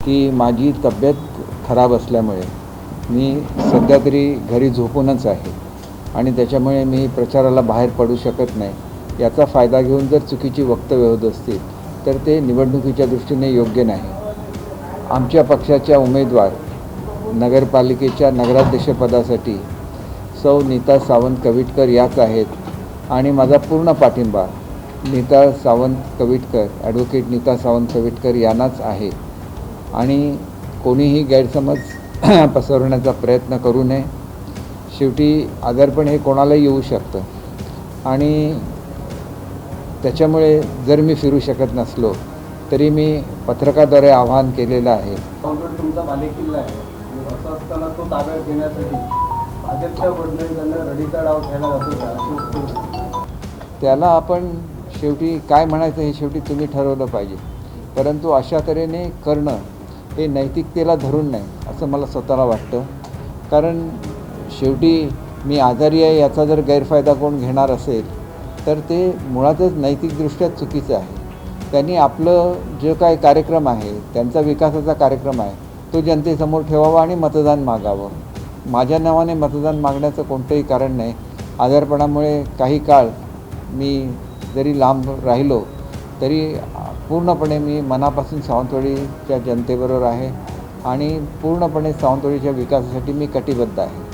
की माझी तब्येत खराब असल्यामुळे मी सध्या तरी घरी झोपूनच आहे आणि त्याच्यामुळे मी प्रचाराला बाहेर पडू शकत नाही। याचा फायदा घेऊन जर चुकीची वक्तव्य होत असतील तर ते निवडणुकीच्या दृष्टीने योग्य नाही। आमच्या पक्षाच्या उमेदवार नगरपालिकेच्या नगराध्यक्षपदासाठी सौ नीता सावंत कविटकर याच आहेत आणि माझा पूर्ण पाठिंबा नीता सावंत कविटकर ॲडव्होकेट नीता सावंत कविटकर यांनाच आहे आणि कोणीही गैरसमज पसरवण्याचा प्रयत्न करू नये। शेवटी आजारपण हे कोणालाही येऊ शकतं आणि त्याच्यामुळे जर मी फिरू शकत नसलो तरी मी पत्रकाद्वारे आवाहन केलेलं आहे। तुमचा बालेकिल्ला आहे असं असताना तो ताब्यात घेण्यासाठी भाजपच्या वडील रडीचा डाव घ्यायला जातो। त्याला आपण शेवटी काय म्हणायचं हे शेवटी तुम्ही ठरवलं पाहिजे, परंतु अशा तऱ्हेने करणं हे नैतिकतेला धरून नाही असं मला स्वतःला वाटतं। कारण शेवटी मी आजारी आहे याचा जर गैरफायदा कोण घेणार असेल तर ते मुळातच नैतिकदृष्ट्या चुकीचं आहे। त्यांनी आपलं जे काय कार्यक्रम आहे त्यांचा विकासाचा कार्यक्रम आहे तो जनतेसमोर ठेवावा आणि मतदान मागावं। माझ्या नावाने मतदान मागण्याचं कोणतंही कारण नाही। आजारपणामुळे काही काळ मी जरी लांब राहिलो तरी पूर्णपणे मी मनापासून सावंतवाडीच्या जनतेबरोबर आहे आणि पूर्णपणे सावंतवाडीच्या विकासासाठी मी कटिबद्ध आहे।